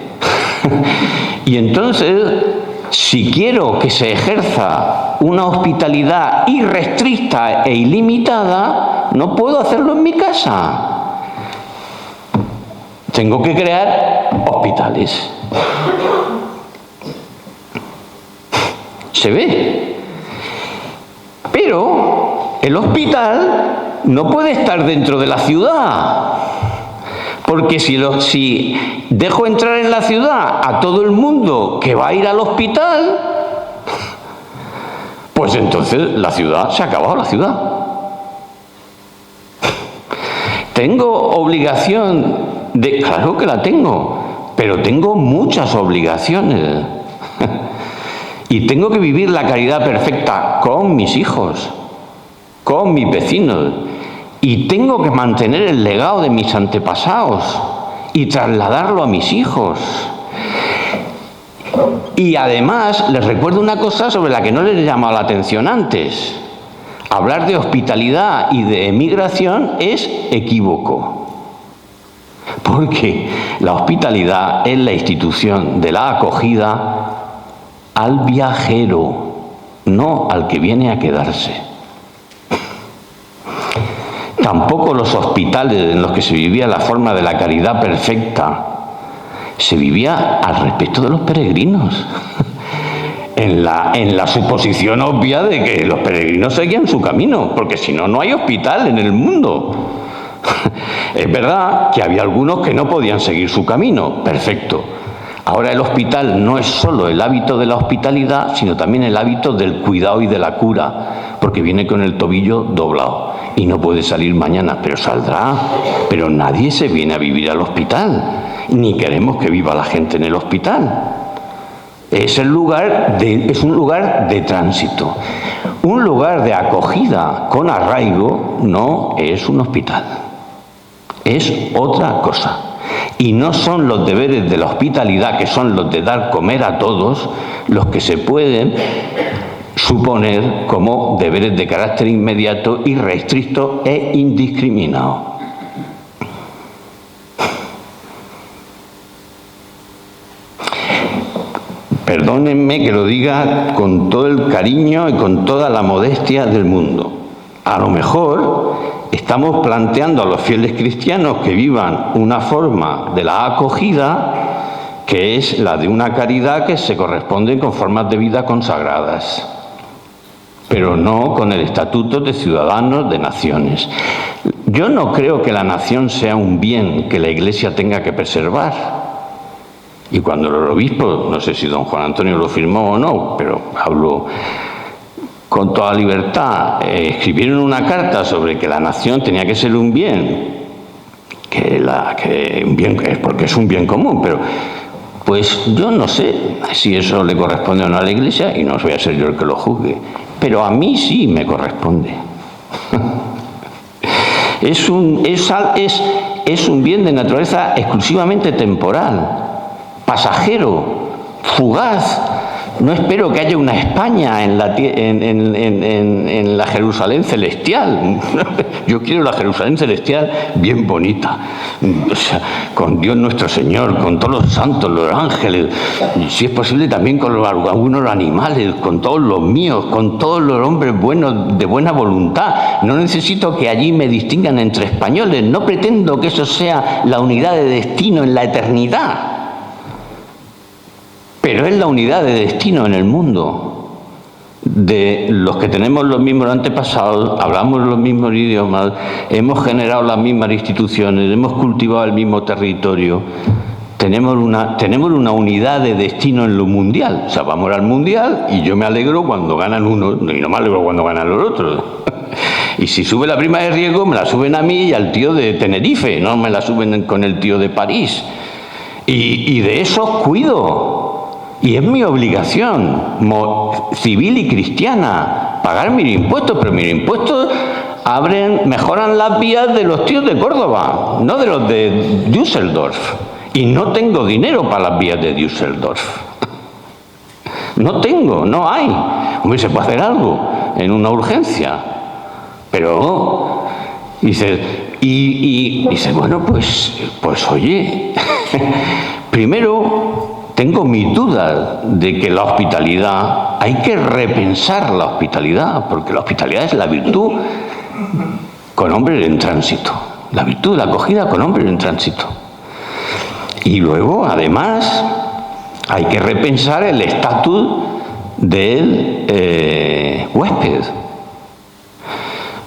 Y entonces, si quiero que se ejerza una hospitalidad irrestricta e ilimitada, no puedo hacerlo en mi casa. Tengo que crear hospitales. ¿Se ve? Pero el hospital no puede estar dentro de la ciudad. Porque si dejo entrar en la ciudad a todo el mundo que va a ir al hospital, pues entonces la ciudad, se ha acabado la ciudad. ¿Tengo obligación de...? Claro que la tengo, pero tengo muchas obligaciones. Y tengo que vivir la caridad perfecta con mis hijos, con mis vecinos. Y tengo que mantener el legado de mis antepasados y trasladarlo a mis hijos. Y además, les recuerdo una cosa sobre la que no les he llamado la atención antes. Hablar de hospitalidad y de emigración es equívoco. Porque la hospitalidad es la institución de la acogida al viajero, no al que viene a quedarse. Tampoco los hospitales en los que se vivía la forma de la caridad perfecta, se vivía al respecto de los peregrinos, en la suposición obvia de que los peregrinos seguían su camino, porque si no, no hay hospital en el mundo. Es verdad que había algunos que no podían seguir su camino, perfecto. Ahora el hospital no es solo el hábito de la hospitalidad, sino también el hábito del cuidado y de la cura, porque viene con el tobillo doblado y no puede salir mañana, pero saldrá. Pero nadie se viene a vivir al hospital, ni queremos que viva la gente en el hospital. Es un lugar de tránsito. Un lugar de acogida con arraigo no es un hospital. Es otra cosa. Y no son los deberes de la hospitalidad, que son los de dar comer a todos, los que se pueden suponer como deberes de carácter inmediato, irrestricto e indiscriminado. Perdónenme que lo diga con todo el cariño y con toda la modestia del mundo. A lo mejor estamos planteando a los fieles cristianos que vivan una forma de la acogida que es la de una caridad que se corresponde con formas de vida consagradas, pero no con el estatuto de ciudadanos de naciones. Yo no creo que la nación sea un bien que la Iglesia tenga que preservar. Y cuando los obispos, no sé si don Juan Antonio lo firmó o no, pero hablo con toda libertad, escribieron una carta sobre que la nación tenía que ser un bien, porque es un bien común, pero pues yo no sé si eso le corresponde o no a la Iglesia, y no voy a ser yo el que lo juzgue, pero a mí sí me corresponde. Es un bien de naturaleza exclusivamente temporal, pasajero, fugaz. No espero que haya una España en la Jerusalén celestial. Yo quiero la Jerusalén celestial bien bonita, o sea, con Dios nuestro Señor, con todos los santos, los ángeles, y si es posible también con algunos animales, con todos los míos, con todos los hombres buenos, de buena voluntad. No necesito que allí me distingan entre españoles, no pretendo que eso sea la unidad de destino en la eternidad. Pero es la unidad de destino en el mundo de los que tenemos los mismos antepasados, hablamos los mismos idiomas, hemos generado las mismas instituciones, hemos cultivado el mismo territorio, tenemos una unidad de destino en lo mundial. O sea, vamos al mundial y yo me alegro cuando ganan unos y no me alegro cuando ganan los otros. Y si sube la prima de riesgo, me la suben a mí y al tío de Tenerife, no me la suben con el tío de París. Y de eso cuido. Y es mi obligación civil y cristiana pagar mis impuestos, pero mis impuestos mejoran las vías de los tíos de Córdoba, no de los de Düsseldorf. Y no tengo dinero para las vías de Düsseldorf. No hay. Hombre, se puede hacer algo en una urgencia, pero dice, bueno, pues oye, primero tengo mis dudas de que la hospitalidad, hay que repensar la hospitalidad, porque la hospitalidad es la virtud con hombres en tránsito, la virtud de la acogida con hombres en tránsito. Y luego, además, hay que repensar el estatus del huésped,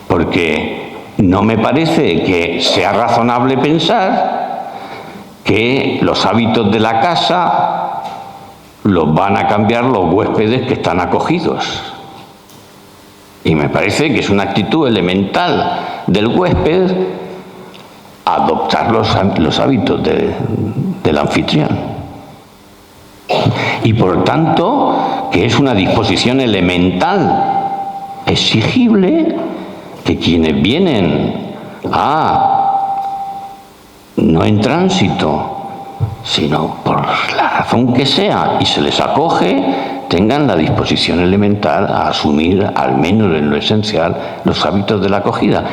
porque no me parece que sea razonable pensar que los hábitos de la casa los van a cambiar los huéspedes que están acogidos. Y me parece que es una actitud elemental del huésped adoptar los hábitos del anfitrión. Y por tanto, que es una disposición elemental, exigible, que quienes vienen no en tránsito, sino por la razón que sea, y se les acoge, tengan la disposición elemental a asumir, al menos en lo esencial, los hábitos de la acogida.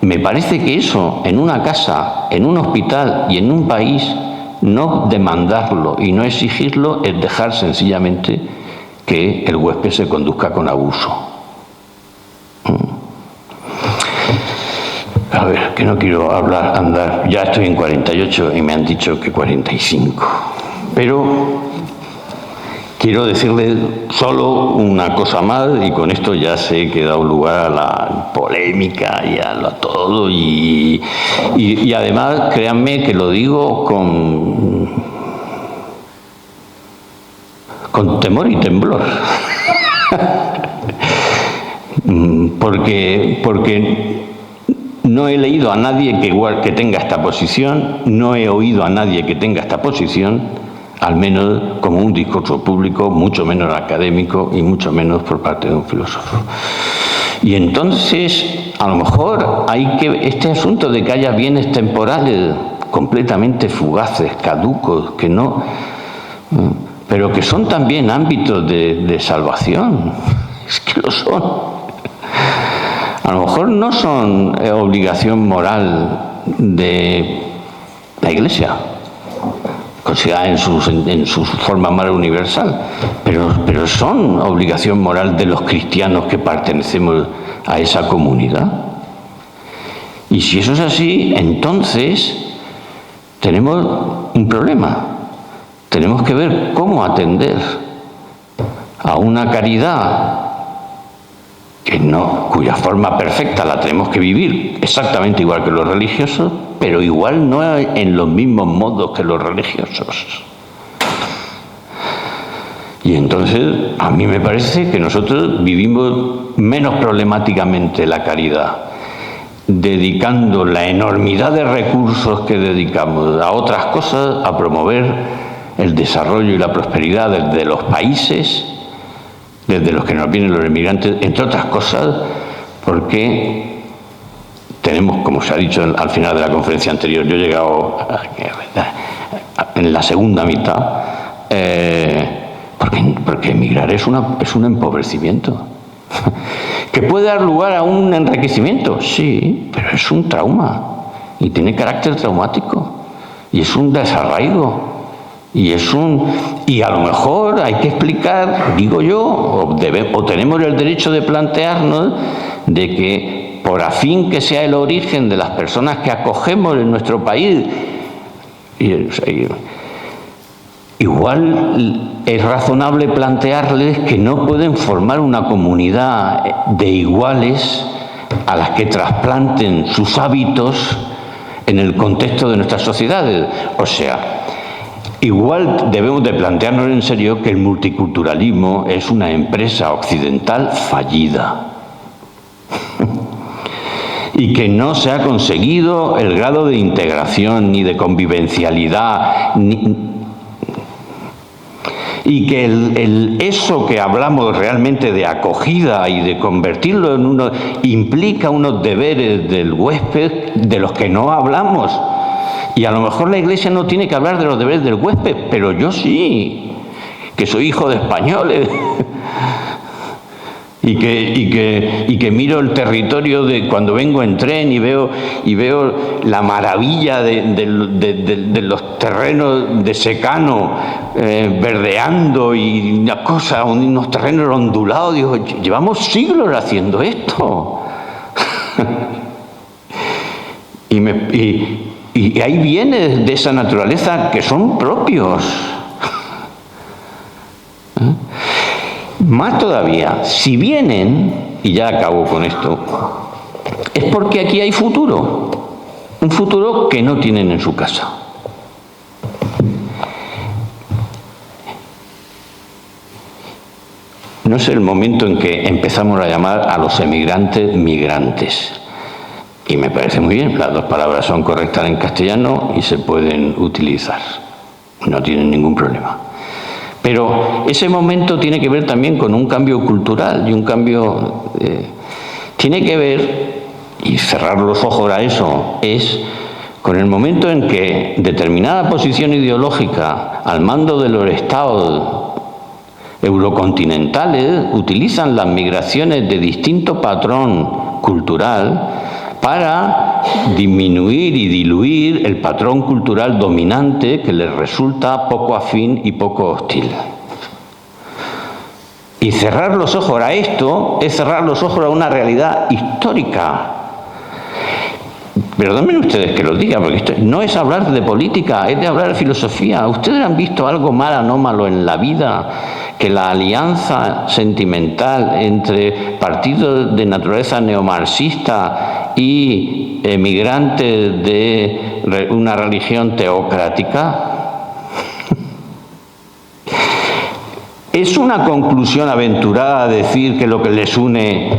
me parece que eso, en una casa, en un hospital y en un país, no demandarlo y no exigirlo es dejar sencillamente que el huésped se conduzca con abuso. A ver, que no quiero andar, ya estoy en 48 y me han dicho que 45. Pero quiero decirle solo una cosa más y con esto ya sé que he dado lugar a la polémica y a todo y además créanme que lo digo con temor y temblor. porque no he leído a nadie que tenga esta posición, no he oído a nadie que tenga esta posición, al menos como un discurso público, mucho menos académico y mucho menos por parte de un filósofo. Y entonces, a lo mejor este asunto de que haya bienes temporales completamente fugaces, caducos, que no, pero que son también ámbitos de salvación, es que lo son. A lo mejor no son obligación moral de la Iglesia, considerada en su forma más universal, pero son obligación moral de los cristianos que pertenecemos a esa comunidad. Y si eso es así, entonces tenemos un problema. Tenemos que ver cómo atender a una caridad cuya forma perfecta la tenemos que vivir exactamente igual que los religiosos, pero igual no en los mismos modos que los religiosos. Y entonces a mí me parece que nosotros vivimos menos problemáticamente la caridad, dedicando la enormidad de recursos que dedicamos a otras cosas, a promover el desarrollo y la prosperidad de los países, desde los que nos vienen los inmigrantes, entre otras cosas, porque tenemos, como se ha dicho al final de la conferencia anterior, yo he llegado en la segunda mitad, porque emigrar es un empobrecimiento. ¿Que puede dar lugar a un enriquecimiento? Sí, pero es un trauma y tiene carácter traumático y es un desarraigo. Y a lo mejor hay que explicar, digo yo, o tenemos el derecho de plantearnos de que por afín que sea el origen de las personas que acogemos en nuestro país, igual es razonable plantearles que no pueden formar una comunidad de iguales a las que trasplanten sus hábitos en el contexto de nuestras sociedades. O sea, igual debemos de plantearnos en serio que el multiculturalismo es una empresa occidental fallida y que no se ha conseguido el grado de integración ni de convivencialidad y que eso que hablamos realmente de acogida y de convertirlo en uno implica unos deberes del huésped de los que no hablamos. Y a lo mejor la Iglesia no tiene que hablar de los deberes del huésped, pero yo sí, que soy hijo de españoles y que miro el territorio de cuando vengo en tren y veo la maravilla de los terrenos de secano verdeando y una cosa, unos terrenos ondulados. Digo, llevamos siglos haciendo esto. Y hay bienes de esa naturaleza que son propios. Más todavía, si vienen, y ya acabo con esto, es porque aquí hay futuro. Un futuro que no tienen en su casa. No es el momento en que empezamos a llamar a los emigrantes migrantes. Y me parece muy bien, las dos palabras son correctas en castellano y se pueden utilizar, no tienen ningún problema. Pero ese momento tiene que ver también con un cambio cultural y un cambio... tiene que ver, y cerrar los ojos a eso, es con el momento en que determinada posición ideológica al mando de los estados eurocontinentales utilizan las migraciones de distinto patrón cultural para disminuir y diluir el patrón cultural dominante que les resulta poco afín y poco hostil. Y cerrar los ojos a esto es cerrar los ojos a una realidad histórica. Perdonen ustedes que lo diga, porque esto no es hablar de política, es de hablar de filosofía. ¿Ustedes han visto algo mal anómalo en la vida que la alianza sentimental entre partidos de naturaleza neomarxista y emigrantes de una religión teocrática? ¿Es una conclusión aventurada decir que lo que les une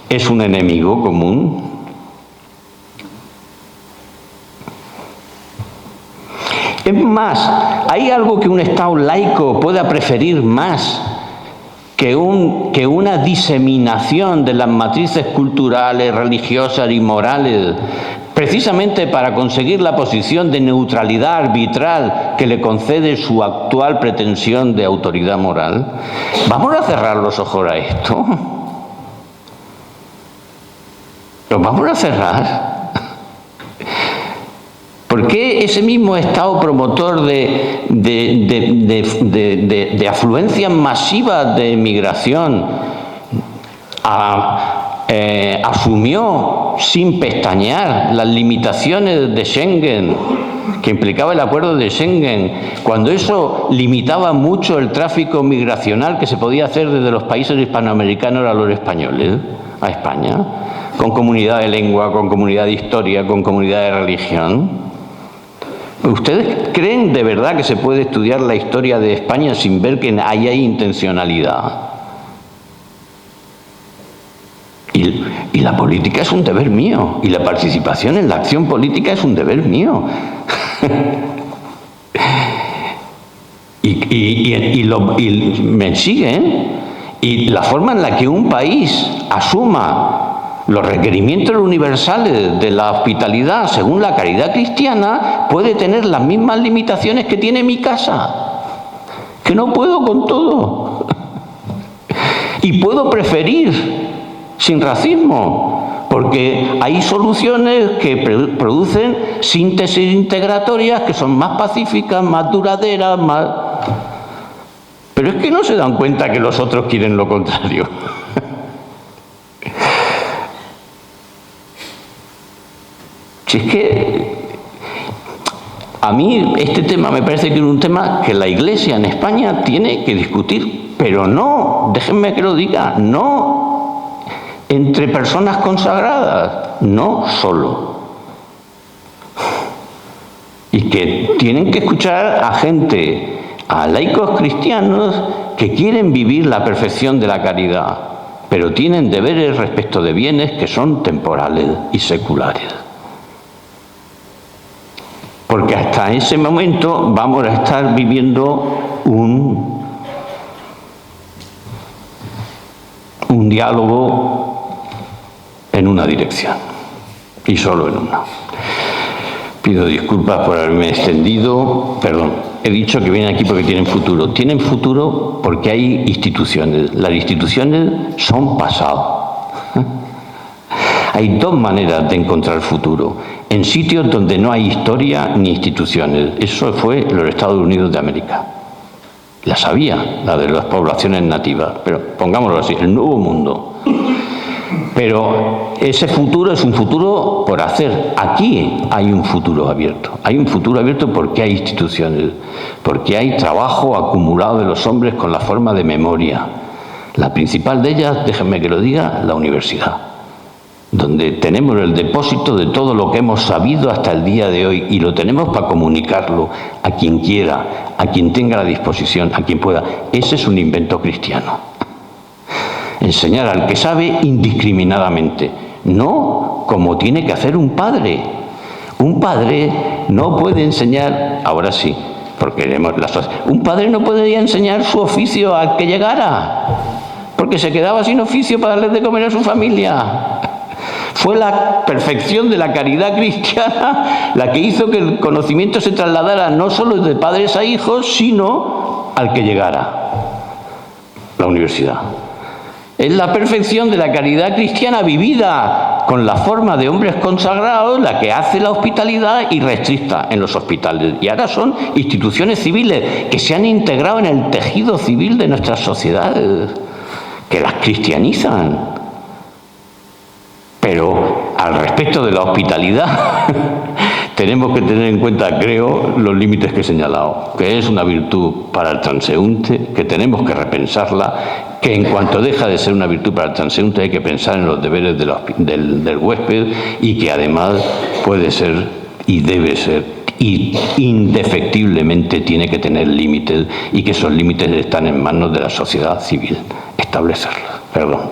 es un enemigo común? Es más, ¿hay algo que un Estado laico pueda preferir más que una diseminación de las matrices culturales, religiosas y morales, precisamente para conseguir la posición de neutralidad arbitral que le concede su actual pretensión de autoridad moral? ¿Vamos a cerrar los ojos a esto? ¿Los vamos a cerrar? ¿Por qué ese mismo Estado promotor de afluencias masivas de emigración asumió sin pestañear las limitaciones de Schengen, que implicaba el acuerdo de Schengen, cuando eso limitaba mucho el tráfico migracional que se podía hacer desde los países hispanoamericanos a los españoles, a España, con comunidad de lengua, con comunidad de historia, con comunidad de religión? ¿Ustedes creen de verdad que se puede estudiar la historia de España sin ver que ahí hay intencionalidad? Y la política es un deber mío, y la participación en la acción política es un deber mío. y me siguen. Y la forma en la que un país asuma los requerimientos universales de la hospitalidad según la caridad cristiana puede tener las mismas limitaciones que tiene mi casa, que no puedo con todo. Y puedo preferir sin racismo, porque hay soluciones que producen síntesis integratorias que son más pacíficas, más duraderas, más... Pero es que no se dan cuenta que los otros quieren lo contrario. Si es que a mí este tema me parece que es un tema que la Iglesia en España tiene que discutir, pero no, déjenme que lo diga, no entre personas consagradas, no solo. Y que tienen que escuchar a gente, a laicos cristianos que quieren vivir la perfección de la caridad, pero tienen deberes respecto de bienes que son temporales y seculares. Porque hasta ese momento vamos a estar viviendo un diálogo en una dirección, y solo en una. Pido disculpas por haberme extendido, perdón. He dicho que vienen aquí porque tienen futuro. Tienen futuro porque hay instituciones. Las instituciones son pasado. Hay dos maneras de encontrar futuro: en sitios donde no hay historia ni instituciones. Eso fue los Estados Unidos de América. Las había, la de las poblaciones nativas, pero pongámoslo así, el nuevo mundo. Pero ese futuro es un futuro por hacer. Aquí hay un futuro abierto. Hay un futuro abierto porque hay instituciones, porque hay trabajo acumulado de los hombres con la forma de memoria. La principal de ellas, déjenme que lo diga, la universidad, donde tenemos el depósito de todo lo que hemos sabido hasta el día de hoy, y lo tenemos para comunicarlo a quien quiera, a quien tenga la disposición, a quien pueda. Ese es un invento cristiano. Enseñar al que sabe indiscriminadamente, no como tiene que hacer un padre. Un padre no puede enseñar, ahora sí, porque un padre no podía enseñar su oficio al que llegara, porque se quedaba sin oficio para darle de comer a su familia. Fue la perfección de la caridad cristiana la que hizo que el conocimiento se trasladara no solo de padres a hijos, sino al que llegara, la universidad. Es la perfección de la caridad cristiana vivida con la forma de hombres consagrados la que hace la hospitalidad y restricta en los hospitales. Y ahora son instituciones civiles que se han integrado en el tejido civil de nuestras sociedades, que las cristianizan. Pero al respecto de la hospitalidad tenemos que tener en cuenta, creo, los límites que he señalado, que es una virtud para el transeúnte, que tenemos que repensarla, que en cuanto deja de ser una virtud para el transeúnte hay que pensar en los deberes del huésped, y que además puede ser y debe ser y indefectiblemente tiene que tener límites, y que esos límites están en manos de la sociedad civil establecerlos. Perdón.